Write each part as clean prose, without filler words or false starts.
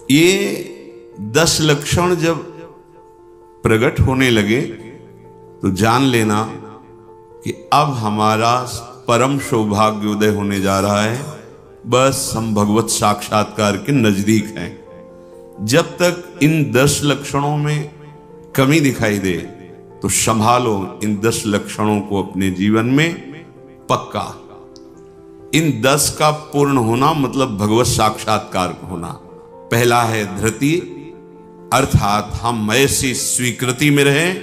ये 10 लक्षण जब प्रकट होने लगे तो जान लेना कि अब हमारा परम सौभाग्य उदय होने जा रहा है। बस हम भगवत साक्षात्कार के नजदीक हैं। जब तक इन 10 लक्षणों में कमी दिखाई दे तो संभालो इन 10 लक्षणों को अपने जीवन में पक्का। इन 10 का पूर्ण होना मतलब भगवत साक्षात्कार होना। पहला है धृति, अर्थात हम ऐसी स्वीकृति में रहें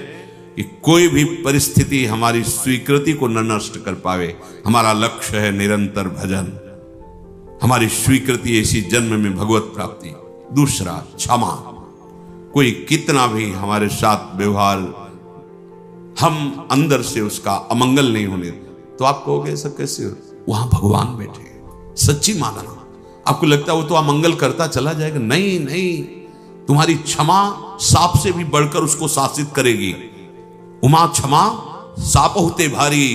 कि कोई भी परिस्थिति हमारी स्वीकृति को न नष्ट कर पावे। हमारा लक्ष्य है निरंतर भजन, हमारी स्वीकृति ऐसी जन्म में भगवत प्राप्ति। दूसरा क्षमा, कोई कितना भी हमारे साथ व्यवहार, हम अंदर से उसका अमंगल नहीं होने तो आप कहोगे ऐसा कैसे? वहां भगवान बैठे, सच्ची मानना। आपको लगता है वो तो अमंगल करता चला जाएगा। नहीं नहीं, तुम्हारी क्षमा सांप से भी बढ़कर उसको शासित करेगी। उमा क्षमा साप होते भारी,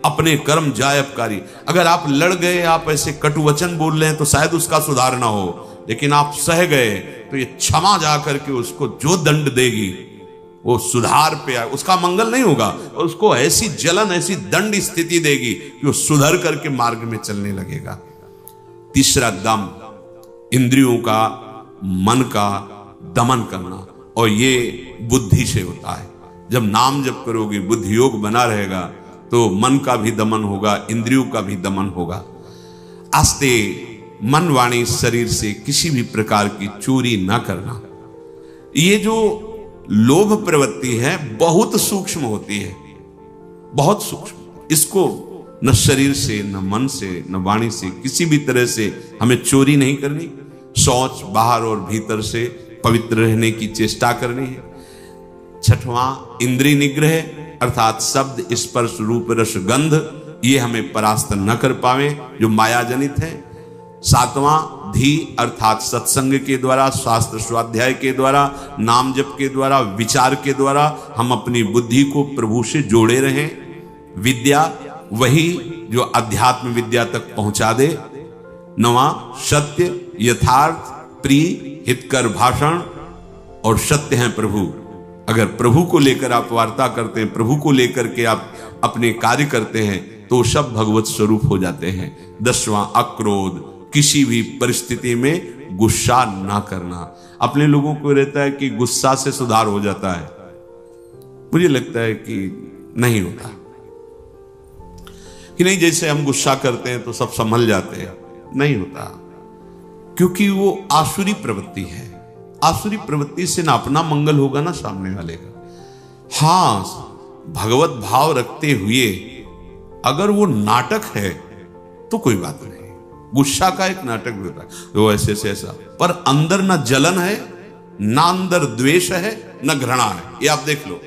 अपने कर्म जायबकारी। अगर आप लड़ गए, आप ऐसे कटु वचन बोल रहे हैं तो शायद उसका सुधार ना हो, लेकिन आप सह गए तो ये क्षमा जाकर के उसको जो दंड देगी वो सुधार पे आए, उसका मंगल नहीं होगा और उसको ऐसी जलन, ऐसी दंड स्थिति देगी कि वो सुधर करके मार्ग में चलने लगेगा। तीसरा दम, इंद्रियों का, मन का दमन करना, और ये बुद्धि से होता है। जब नाम जप करोगे, बुद्धि योग बना रहेगा तो मन का भी दमन होगा, इंद्रियों का भी दमन होगा। आस्ते मन वाणी शरीर से किसी भी प्रकार की चोरी ना करना। ये जो लोभ प्रवृत्ति है बहुत सूक्ष्म होती है, बहुत सूक्ष्म। इसको न शरीर से, न मन से, न वाणी से, किसी भी तरह से हमें चोरी नहीं करनी। शौच बाहर और भीतर से पवित्र रहने की चेष्टा करनी है। छठवां इंद्रिय निग्रह, अर्थात शब्द, स्पर्श, रूप, रस, गंध, ये हमें परास्त न कर पावे जो माया जनित है। सातवां धी, अर्थात सत्संग के द्वारा, शास्त्र स्वाध्याय के द्वारा, नाम जप के द्वारा, विचार के द्वारा हम अपनी बुद्धि को प्रभु से जोड़े रहें। विद्या, वही जो अध्यात्म विद्या तक पहुंचा दे। नवा सत्य, यथार्थ, प्रिय, हितकर भाषण, और सत्य है प्रभु। अगर प्रभु को लेकर आप वार्ता करते हैं, प्रभु को लेकर के आप अपने कार्य करते हैं तो सब भगवत स्वरूप हो जाते हैं। 10वां अक्रोध, किसी भी परिस्थिति में गुस्सा ना करना। अपने लोगों को रहता है कि गुस्सा से सुधार हो जाता है, मुझे लगता है कि नहीं होता, कि नहीं जैसे हम गुस्सा करते हैं तो सब संभल जाते हैं। नहीं होता, क्योंकि वो आसुरी प्रवृत्ति है। आसुरी प्रवृत्ति से ना अपना मंगल होगा ना सामने वाले का। हां, भगवत भाव रखते हुए अगर वो नाटक है तो कोई बात नहीं। गुस्सा का एक नाटक भी होता है, वो ऐसे से ऐसा, पर अंदर ना जलन है, ना अंदर द्वेष है, ना घृणा है। ये आप देख लो।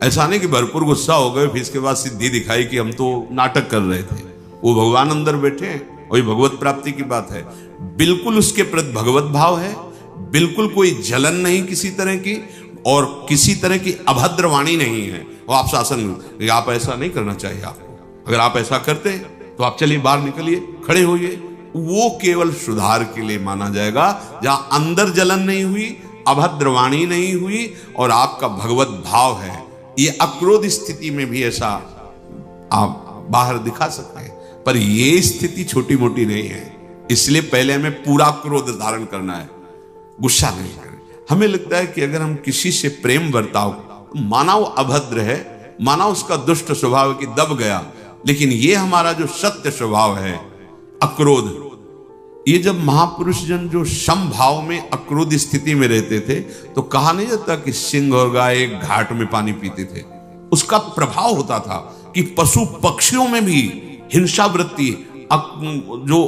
ऐसा नहीं कि भरपूर गुस्सा हो गए फिर इसके बाद सिद्धि दिखाई कि हम तो नाटक कर रहे थे। वो भगवान अंदर बैठे हैं, वही भगवत प्राप्ति की बात है। बिल्कुल उसके प्रति भगवत भाव है, बिल्कुल कोई जलन नहीं किसी तरह की, और किसी तरह की अभद्र वाणी नहीं है। वो आप शासन, आप ऐसा नहीं करना चाहिए आपको, अगर आप ऐसा करते हैं तो आप चलिए बाहर निकलिए, खड़े होइए। वो केवल सुधार के लिए माना जाएगा, जहां अंदर जलन नहीं हुई, अभद्र वाणी नहीं हुई और आपका भगवत भाव है। ये अक्रोध स्थिति में भी ऐसा आप बाहर दिखा सकते हैं, पर ये स्थिति छोटी मोटी नहीं है। इसलिए पहले हमें पूरा क्रोध धारण करना है, गुस्सा नहीं करें। हमें लगता है कि अगर हम किसी से प्रेम बर्ताव, माना वो अभद्र है, माना उसका दुष्ट स्वभाव है कि दब गया, लेकिन ये हमारा जो सत्य स्वभाव है अक्रोध, ये जब महापुरुष जन जो समभाव में अक्रोध स्थिति में रहते थे तो कहा नहीं जाता कि सिंह और गाय एक घाट में पानी पीते थे। उसका प्रभाव होता था कि पशु पक्षियों में भी हिंसा वृत्ति, जो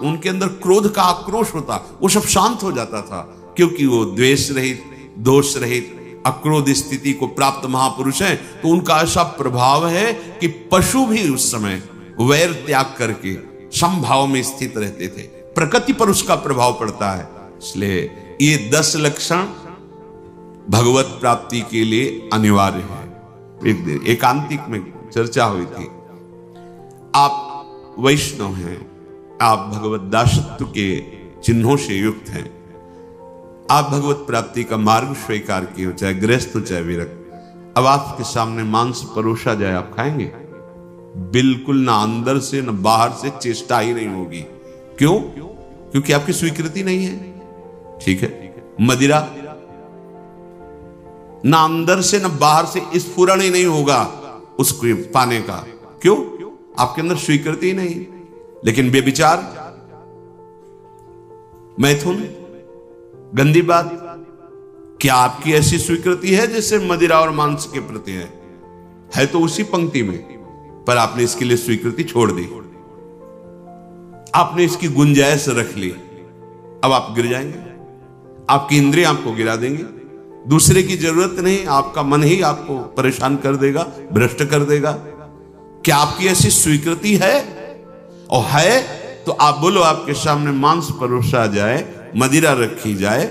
उनके अंदर क्रोध का आक्रोश होता, वो सब शांत हो जाता था, क्योंकि वो द्वेष रहित, दोष रहित, अक्रोध स्थिति को प्राप्त महापुरुष हैं। तो उनका ऐसा प्रभाव है कि पशु भी उस समय वैर त्याग करके समभाव में स्थित रहते थे। प्रकृति पर उसका प्रभाव पड़ता है। इसलिए ये 10 लक्षण भगवत प्राप्ति के लिए अनिवार्य है। एक दिन एकांतिक में चर्चा हुई थी, आप वैष्णव हैं, आप भगवत दासत्व के चिन्हों से युक्त हैं, आप भगवत प्राप्ति का मार्ग स्वीकार किए हो, चाहे गृहस्थ हो चाहे विरक्त। अब आपके सामने मांस परोसा जाए, आप खाएंगे? बिल्कुल ना, अंदर से ना बाहर से चेष्टा ही नहीं होगी। क्यों? क्योंकि आपकी स्वीकृति नहीं है। ठीक है, मदिरा ना अंदर से ना बाहर से स्फुरण ही नहीं होगा उसको पाने का। क्यों? आपके अंदर स्वीकृति ही नहीं। लेकिन बेविचार, मैथुन, गंदी बात, क्या आपकी ऐसी स्वीकृति है जैसे मदिरा और मांस के प्रति है तो उसी पंक्ति में, पर आपने इसके लिए स्वीकृति छोड़ दी, आपने इसकी गुंजाइश रख ली। अब आप गिर जाएंगे, आपकी इंद्रियां आपको गिरा देंगी। दूसरे की जरूरत नहीं, आपका मन ही आपको परेशान कर देगा, भ्रष्ट कर देगा। क्या आपकी ऐसी स्वीकृति है? और है तो आप बोलो, आपके सामने मांस परोसा जाए, मदिरा रखी जाए,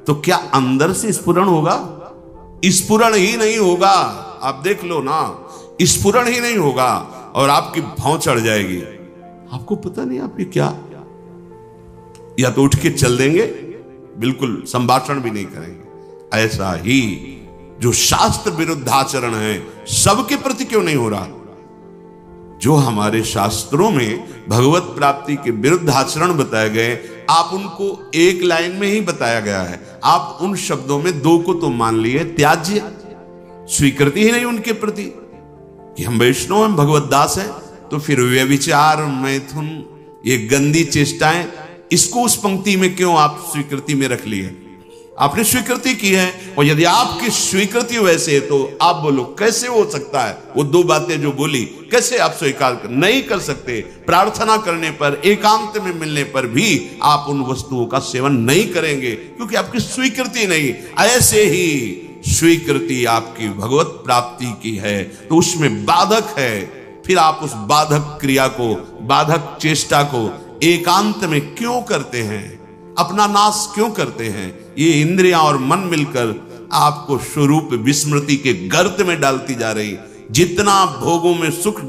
तो क्या अंदर से स्फुरण होगा? स्फुरण ही नहीं होगा। आप देख लो ना, स्फुरण ही नहीं होगा और आपकी भौं चढ़ जाएगी। आपको पता नहीं आपकी क्या, या तो उठ के चल देंगे, बिल्कुल संभाषण भी नहीं करेंगे। ऐसा ही जो शास्त्र विरुद्ध आचरण है, सबके प्रति क्यों नहीं हो रहा? जो हमारे शास्त्रों में भगवत प्राप्ति के विरुद्ध आचरण बताए गए, आप उनको एक लाइन में ही बताया गया है। आप उन शब्दों में दो को तो मान लिए त्याज्य, स्वीकृति ही नहीं उनके प्रति कि हम वैष्णव हैं, भगवत दास हैं। तो फिर व्यभिचार, मैथुन, ये गंदी चेष्टाएं, इसको उस पंक्ति में क्यों आप स्वीकृति में रख लिए? आपने स्वीकृति की है, और यदि आपकी स्वीकृति वैसे है तो आप बोलो कैसे हो सकता है? वो दो बातें जो बोली, कैसे आप स्वीकार नहीं कर सकते? प्रार्थना करने पर, एकांत में मिलने पर भी आप उन वस्तुओं का सेवन नहीं करेंगे क्योंकि आपकी स्वीकृति नहीं। ऐसे ही स्वीकृति आपकी भगवत प्राप्ति की है तो उसमें बाधक है, फिर आप उस बाधक क्रिया को, बाधक चेष्टा को एकांत में क्यों करते हैं? अपना नाश क्यों करते हैं? ये इंद्रियां और मन मिलकर आपको स्वरूप विस्मृति के गर्त में डालती जा रही। जितना भोगों में सुख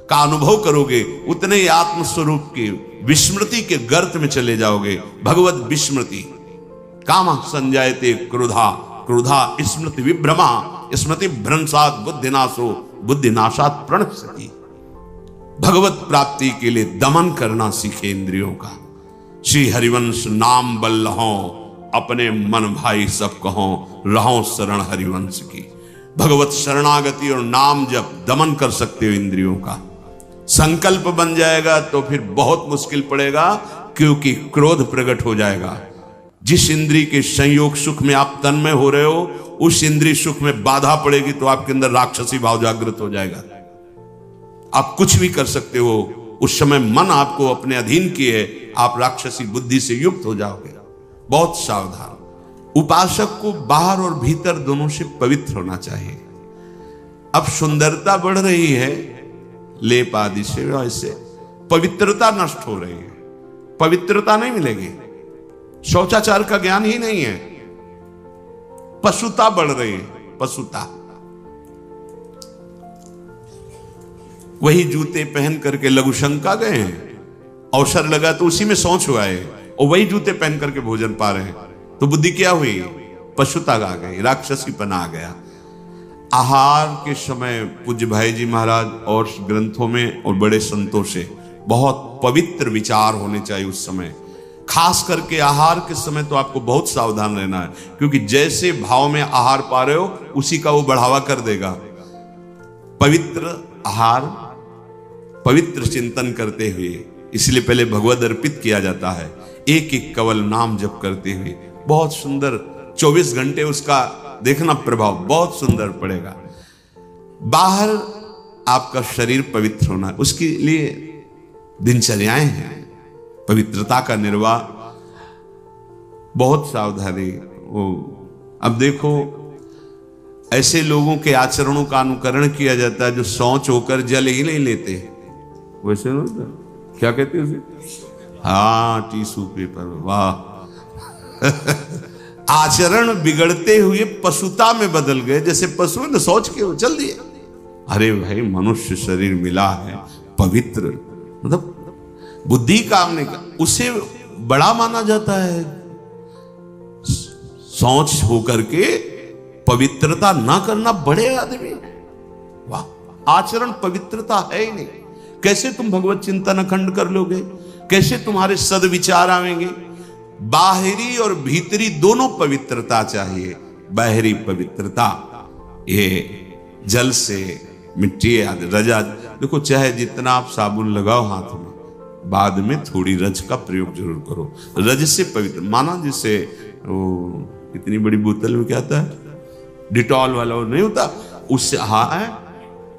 का अनुभव करोगे, उतने ही आत्मस्वरूप की विस्मृति के गर्त में चले जाओगे। भगवत विस्मृति, कामः संजायते क्रोधा, क्रोधा स्मृति विभ्रमा, स्मृति भ्रंशात् बुद्धिनाशो, बुद्धिनाशात् प्रणश्यति। भगवत प्राप्ति के लिए दमन करना सीखे इंद्रियों का। श्री हरिवंश नाम बल हो, अपने मन भाई सब कहो, रहो शरण हरिवंश की। भगवत शरणागति और नाम जब दमन कर सकते हो इंद्रियों का, संकल्प बन जाएगा तो फिर बहुत मुश्किल पड़ेगा, क्योंकि क्रोध प्रकट हो जाएगा। जिस इंद्री के संयोग सुख में आप तन्मय हो रहे हो, उस इंद्री सुख में बाधा पड़ेगी तो आपके अंदर राक्षसी भाव जागृत हो जाएगा। आप कुछ भी कर सकते हो, उस समय मन आपको अपने अधीन किए, आप राक्षसी बुद्धि से युक्त हो जाओगे। बहुत सावधान। उपासक को बाहर और भीतर दोनों से पवित्र होना चाहिए। अब सुंदरता बढ़ रही है, लेप आदि से, ऐसे पवित्रता नष्ट हो रही है। पवित्रता नहीं मिलेगी, शौचाचार का ज्ञान ही नहीं है, पशुता बढ़ रही है, पशुता। वही जूते पहन करके लघुशंका गए हैं, अवसर लगा तो उसी में शौच हुआ है, और वही जूते पहन करके भोजन पा रहे हैं, तो बुद्धि क्या हुई? पशुता आ गई, राक्षसीपना आ गया। आहार के समय पूज्य भाई जी महाराज और ग्रंथों में और बड़े संतों से बहुत पवित्र विचार होने चाहिए उस समय। खास करके आहार के समय तो आपको बहुत सावधान रहना है, क्योंकि जैसे भाव में आहार पा रहे हो उसी का वो बढ़ावा कर देगा। पवित्र आहार, पवित्र चिंतन करते हुए, इसलिए पहले भगवद अर्पित किया जाता है। एक एक कवल नाम जप करते हुए बहुत सुंदर 24 घंटे उसका देखना प्रभाव बहुत सुंदर पड़ेगा। बाहर आपका शरीर पवित्र होना, उसके लिए दिनचर्याएं हैं, पवित्रता का निर्वाह, बहुत सावधानी। अब देखो, ऐसे लोगों के आचरणों का अनुकरण किया जाता है जो शौच होकर जल ही नहीं लेते। वैसे ना, क्या कहते हैं उसे? हाँ, टिश्यू पेपर। वाह आचरण बिगड़ते हुए पशुता में बदल गए। जैसे पशु ने सोच के चल दिए। अरे भाई, मनुष्य शरीर मिला है पवित्र, मतलब बुद्धि काम नहीं, उसे बड़ा माना जाता है। शौच होकर के पवित्रता ना करना बड़े आदमी, वाह, आचरण पवित्रता है ही नहीं। कैसे तुम भगवत चिंतन अखंड कर लोगे? कैसे तुम्हारे सदविचार आवेंगे? बाहरी और भीतरी दोनों पवित्रता चाहिए। बाहरी पवित्रता ये जल से, मिट्टी आदि, रजा, देखो चाहे जितना आप साबुन लगाओ हाथ में, बाद में थोड़ी रज का प्रयोग जरूर करो। रज से पवित्र माना, जिससे वो इतनी बड़ी बोतल में क्या आता है, डिटॉल वाला, वो नहीं होता, उससे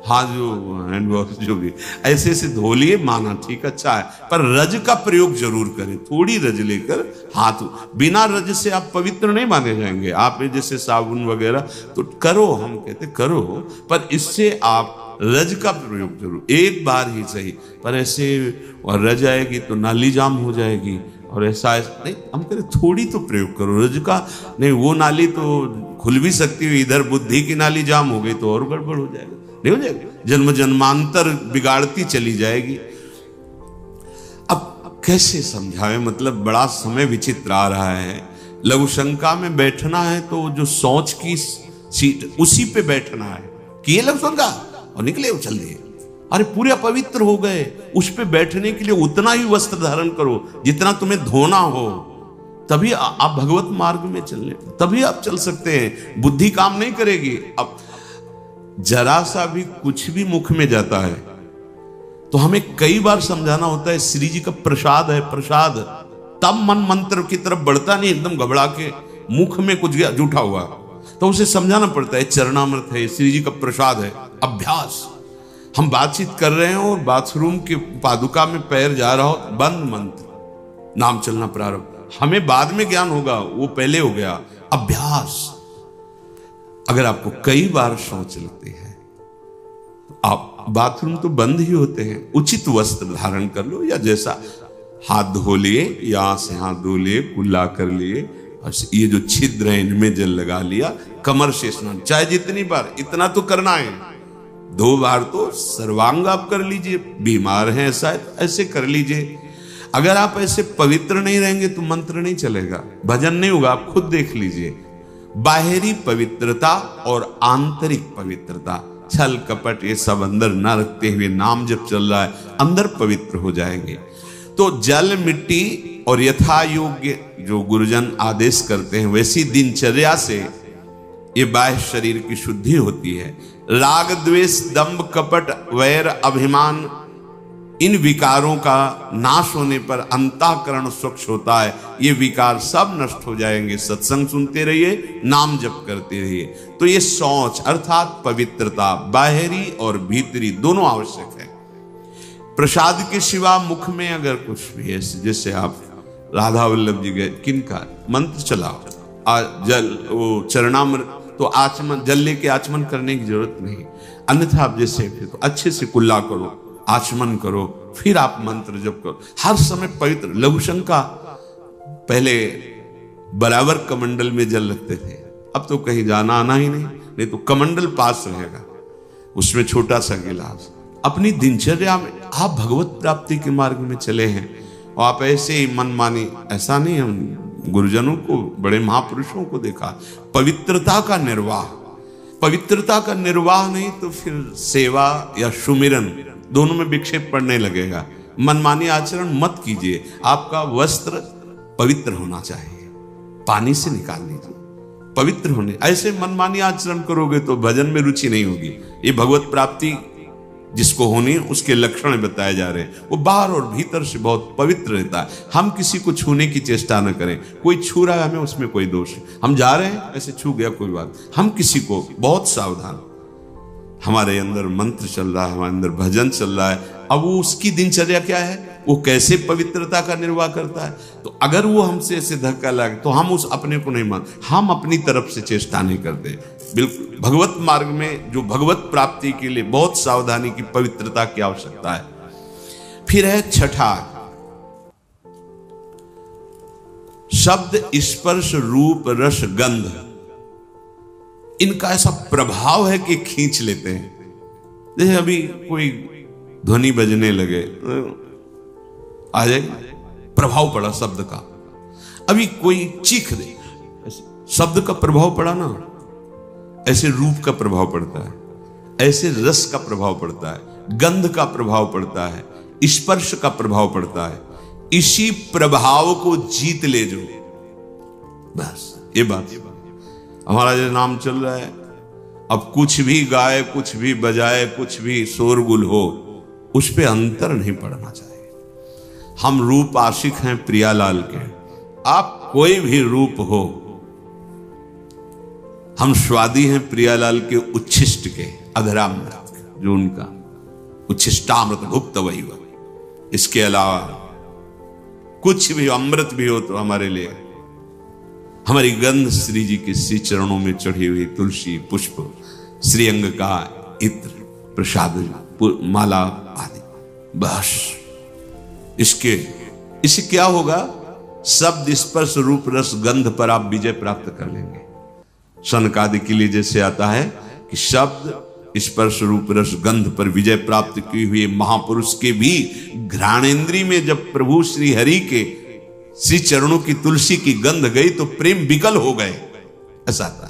हाँ जो हैंड वॉश जो भी ऐसे ऐसे धो लिए, माना ठीक अच्छा है, पर रज का प्रयोग जरूर करें। थोड़ी रज लेकर हाथ, बिना रज से आप पवित्र नहीं माने जाएंगे। आप जैसे साबुन वगैरह तो करो, हम कहते करो, पर इससे आप रज का प्रयोग जरूर, एक बार ही सही, पर ऐसे और रज आएगी तो नाली जाम हो जाएगी, और ऐसा नहीं, हम कह रहे थोड़ी तो प्रयोग करो रज का। नहीं, वो नाली तो खुल भी सकती है, इधर बुद्धि की नाली जाम हो गई तो और गड़बड़ हो जाएगा, नहीं हो जाएगा, जन्म जन्मांतर बिगाड़ती चली जाएगी। अब कैसे समझाएं, मतलब बड़ा समय विचित्र आ रहा है। लघु शंका में बैठना है तो जो शौच की सीट उसी पे बैठना है, कि ये लघु शंका और निकले चल दिए, अरे पूरे अपवित्र हो गए, उस पे बैठने के लिए उतना ही वस्त्र धारण करो जितना तुम्हें धोना हो, तभी आप भगवत मार्ग में चलने, तभी आप चल सकते हैं। बुद्धि काम नहीं करेगी। अब जरा सा भी कुछ भी मुख में जाता है तो हमें कई बार समझाना होता है, श्री जी का प्रसाद है, प्रसाद, तब मन मंत्र की तरफ बढ़ता नहीं, एकदम घबरा के मुख में कुछ गया जूठा हुआ तो उसे समझाना पड़ता है, चरणामृत है, श्री जी का प्रसाद है। अभ्यास, हम बातचीत कर रहे हैं और बाथरूम की पादुका में पैर जा रहा हो, बंद मंत्र, नाम चलना प्रारंभ, हमें बाद में ज्ञान होगा, वो पहले हो गया। अभ्यास, अगर आपको कई बार शौच लगती है, आप बाथरूम तो बंद ही होते हैं, उचित वस्त्र धारण कर लो, या जैसा हाथ धो लिए, यहां से हाथ धो लिए, कुल्ला कर लिए, और ये जो छिद्र है इनमें जल लगा लिया, कमर से स्नान, चाहे जितनी बार, इतना तो करना है, 2 बार तो सर्वांग आप कर लीजिए, बीमार हैं शायद ऐसे कर लीजिए। अगर आप ऐसे पवित्र नहीं रहेंगे तो मंत्र नहीं चलेगा, भजन नहीं होगा, आप खुद देख लीजिए। बाहरी पवित्रता और आंतरिक पवित्रता, छल कपट ये सब अंदर ना रखते हुए नाम जब चल रहा है, अंदर पवित्र हो जाएंगे। तो जल, मिट्टी और यथा योग्य जो गुरुजन आदेश करते हैं वैसी दिनचर्या से ये बाह्य शरीर की शुद्धि होती है। राग, द्वेष, दंभ, कपट, वैर, अभिमान, इन विकारों का नाश होने पर अंतःकरण स्वच्छ होता है। ये विकार सब नष्ट हो जाएंगे। सत्संग सुनते रहिए, नाम जप करते रहिए। तो ये शौच अर्थात पवित्रता, बाहरी और भीतरी दोनों आवश्यक है। प्रसाद के सिवा मुख में अगर कुछ भी है, जैसे आप राधा वल्लभ जी गए, किनका मंत्र चलाओ, जल, वो चरणामृत, तो आचमन, जल लेके आचमन करने की जरूरत नहीं, अन्यथा आप जैसे फिर तो अच्छे से कुल्ला करो, आचमन करो, फिर आप मंत्र जप करो, हर समय पवित्र। लघु शंका पहले बराबर कमंडल में जल रखते थे, अब तो कहीं जाना आना ही नहीं तो कमंडल पास रहेगा, उसमें छोटा सा गिलास। अपनी दिनचर्या में आप भगवत प्राप्ति के मार्ग में चले हैं, और आप ऐसे ही मन मानी, ऐसा नहीं। हम गुरुजनों को, बड़े महापुरुषों को देखा, पवित्रता का निर्वाह, पवित्रता का निर्वाह नहीं तो फिर सेवा या सुमिरन दोनों में विक्षेप पड़ने लगेगा। मनमानी आचरण मत कीजिए। आपका वस्त्र पवित्र होना चाहिए, पानी से निकाल लीजिए, पवित्र होने। ऐसे मनमानी आचरण करोगे तो भजन में रुचि नहीं होगी। ये भगवत प्राप्ति जिसको होनी है उसके लक्षण बताए जा रहे हैं। वो बाहर और भीतर से बहुत पवित्र रहता है। हम किसी को छूने की चेष्टा न करें। कोई छू रहा है हमें, उसमें कोई दोष है। हम जा रहे हैं, ऐसे छू गया कोई बात, हम किसी को बहुत सावधान। हमारे अंदर मंत्र चल रहा है, हमारे अंदर भजन चल रहा है। अब वो उसकी दिनचर्या क्या है, वो कैसे पवित्रता का निर्वाह करता है। तो अगर वो हमसे ऐसे धक्का लगे तो हम उस अपने को नहीं मान, हम अपनी तरफ से चेष्टा नहीं करते। बिल्कुल भगवत मार्ग में जो भगवत प्राप्ति के लिए बहुत सावधानी की, पवित्रता की आवश्यकता है। फिर है छठा, शब्द, स्पर्श, रूप, रस, गंध, इनका ऐसा प्रभाव है कि खींच लेते हैं। जैसे अभी कोई ध्वनि बजने लगे, आ जाए, प्रभाव पड़ा शब्द का। अभी कोई चीख दे, शब्द का प्रभाव पड़ा ना, ऐसे रूप का प्रभाव पड़ता है, ऐसे रस का प्रभाव पड़ता है, गंध का प्रभाव पड़ता है, स्पर्श का प्रभाव पड़ता है। इसी प्रभाव को जीत ले जो, बस ये बात। हमारा जो नाम चल रहा है, अब कुछ भी गाए, कुछ भी बजाए, कुछ भी शोरगुल हो, उस पे अंतर नहीं पड़ना चाहिए। हम रूप आशिक हैं प्रियालाल के, आप कोई भी रूप हो, हम स्वादी हैं प्रियालाल के उच्छिष्ट के, अधरामृत जो उनका उच्छिष्टामृत भुक्त वही हुआ। इसके अलावा कुछ भी अमृत भी हो तो हमारे लिए हमारी गंध श्री जी के श्री चरणों में चढ़ी हुई तुलसी पुष्प, श्रीअंग का इत्र, प्रसाद, माला आदि, बस। इससे क्या होगा? शब्द स्पर्श रूप रस गंध पर आप विजय प्राप्त कर लेंगे। सनकादि के लिए जैसे आता है कि शब्द स्पर्श रूप रस गंध पर विजय प्राप्त की हुई महापुरुष के भी घ्राणेन्द्री में जब प्रभु श्री हरि के श्री चरणों की तुलसी की गंध गई तो प्रेम विकल हो गए, ऐसा था।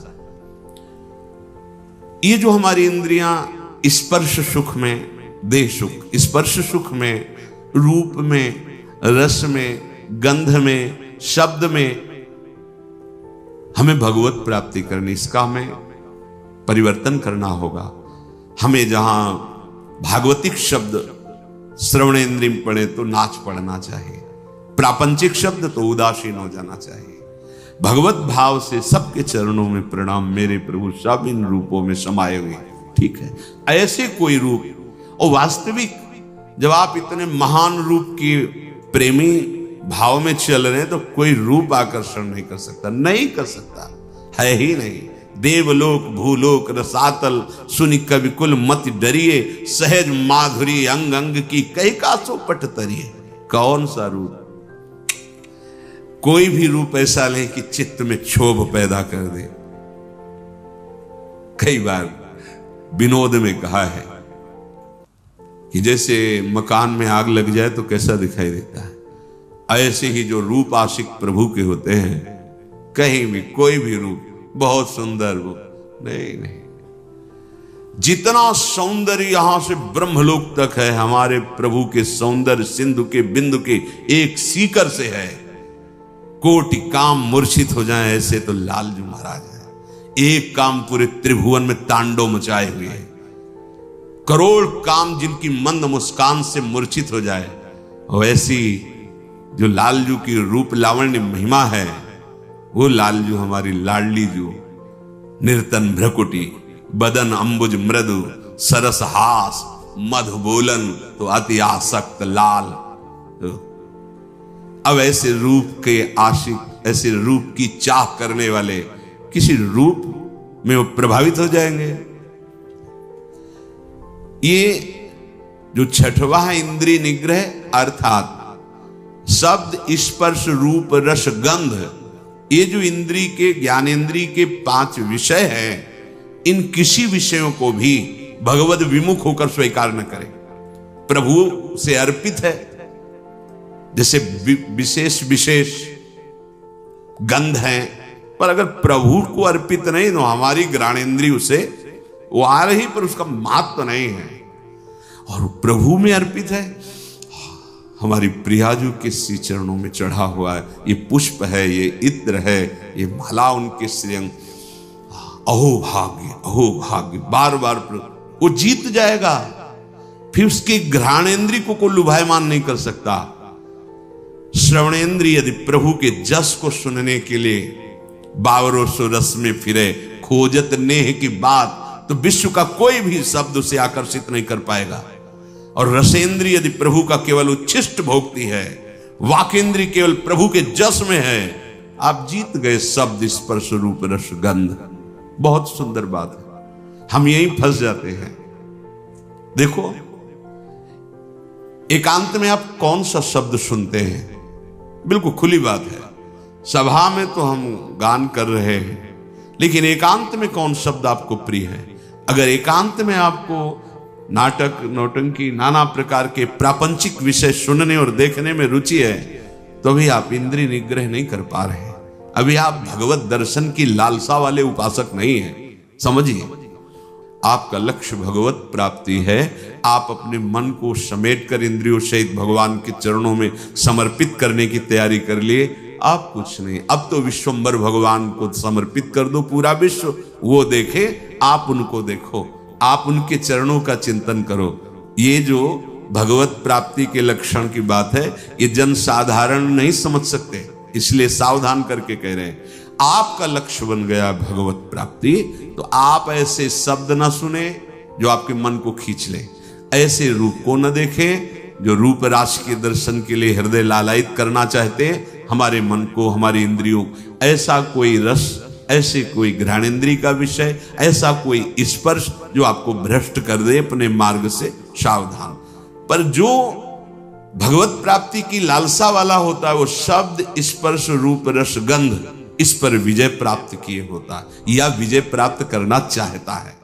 ये जो हमारी इंद्रियां स्पर्श सुख में, देह सुख, स्पर्श सुख में, रूप में, रस में, गंध में, शब्द में हमें भगवत प्राप्ति करनी, इसका हमें परिवर्तन करना होगा। हमें जहां भागवतिक शब्द श्रवणेन्द्रिय में पड़े तो नाच पड़ना चाहिए, प्रापंचिक शब्द तो उदासीन हो जाना चाहिए। भगवत भाव से सबके चरणों में प्रणाम, मेरे प्रभु सब इन रूपों में समाये हुए, ठीक है। ऐसे कोई रूप, और वास्तविक जब आप इतने महान रूप की प्रेमी भाव में चल रहे हैं तो कोई रूप आकर्षण नहीं कर सकता, नहीं कर सकता, है ही नहीं। देवलोक भूलोक रसातल सुनि कवि कुल मत डरिए, सहज माधुरी अंग अंग की कई कासो पट तरिए। कौन सा रूप? कोई भी रूप ऐसा नहीं कि चित्त में क्षोभ पैदा कर दे। कई बार विनोद में कहा है कि जैसे मकान में आग लग जाए तो कैसा दिखाई देता है, ऐसे ही जो रूप आशिक प्रभु के होते हैं, कहीं भी कोई भी रूप बहुत सुंदर वो नहीं, जितना सौंदर्य यहां से ब्रह्मलोक तक है, हमारे प्रभु के सौंदर्य सिंधु के बिंदु के एक सीकर से है। कोटि काम मूर्छित हो जाए ऐसे तो लालजू महाराज है। एक काम पूरे त्रिभुवन में तांडव मचाए हुए है। करोड़ काम जिनकी मंद मुस्कान से मूर्छित हो जाए, वैसी जो लालजू की रूप लावण्य महिमा है, वो लालजू हमारी लाडली जू, निर्तन भ्रकुटी, बदन अंबुज मृदु, सरस हास, मधु बोलन तो अति आसक्त लाल। अब ऐसे रूप के आशिक, ऐसे रूप की चाह करने वाले किसी रूप में वो प्रभावित हो जाएंगे। ये जो छठवां है इंद्रिय निग्रह, अर्थात शब्द स्पर्श रूप रस गंध, ये जो इंद्रिय के ज्ञानेन्द्रिय के 5 विषय हैं, इन किसी विषयों को भी भगवद विमुख होकर स्वीकार न करें। प्रभु से अर्पित है, जैसे विशेष विशेष गंध हैं, पर अगर प्रभु को अर्पित नहीं तो हमारी ज्ञानेन्द्रिय उसे वो आ रही पर उसका महत्व नहीं है। और प्रभु में अर्पित है, हमारी प्रियाजू के श्री चरणों में चढ़ा हुआ है, ये पुष्प है, ये इत्र है, ये माला उनके श्रीअंग। अहो भाग्य, बार बार वो जीत जाएगा। फिर उसके घ्राणेन्द्रिय को लुभायमान नहीं कर सकता। श्रवणेन्द्रिय यदि प्रभु के जस को सुनने के लिए बावरों सो रस में फिरे, खोजत नेह की बात, तो विश्व का कोई भी शब्द उसे आकर्षित नहीं कर पाएगा। और रसेंद्रिय यदि प्रभु का केवल उच्छिष्ट भोगती है, वाकेंद्रिय केवल प्रभु के जस में है, आप जीत गए शब्द स्पर्श रूप रस गंध। बहुत सुंदर बात है, हम यहीं फंस जाते हैं। देखो, एकांत में आप कौन सा शब्द सुनते हैं? बिल्कुल खुली बात है, सभा में तो हम गान कर रहे हैं, लेकिन एकांत में कौन शब्द आपको प्रिय है? अगर एकांत में आपको नाटक, नौटंकी, नाना प्रकार के प्रापंचिक विषय सुनने और देखने में रुचि है, तो भी आप इंद्रिय निग्रह नहीं कर पा रहे। अभी आप भगवत दर्शन की लालसा वाले उपासक नहीं हैं। समझिए, आपका लक्ष्य भगवत प्राप्ति है। आप अपने मन को समेट कर इंद्रियों सहित भगवान के चरणों में समर्पित करने की तैयारी कर लिए। आप कुछ नहीं, अब तो विश्वम्बर भगवान को समर्पित कर दो। पूरा विश्व वो देखे, आप उनको देखो, आप उनके चरणों का चिंतन करो। ये जो भगवत प्राप्ति के लक्षण की बात है, ये जन साधारण नहीं समझ सकते, इसलिए सावधान करके कह रहे हैं। आपका लक्ष्य बन गया भगवत प्राप्ति, तो आप ऐसे शब्द ना सुने जो आपके मन को खींच ले, ऐसे रूप को न देखें जो रूप राशि के दर्शन के लिए हृदय लालायित करना चाहते हैं हमारे मन को, हमारी इंद्रियों। ऐसा कोई रस, ऐसे कोई घ्राणेंद्रिय का विषय, ऐसा कोई स्पर्श जो आपको भ्रष्ट कर दे अपने मार्ग से, सावधान। पर जो भगवत प्राप्ति की लालसा वाला होता है, वो शब्द, स्पर्श, रूप, रस, गंध, इस पर विजय प्राप्त किए होता है या विजय प्राप्त करना चाहता है।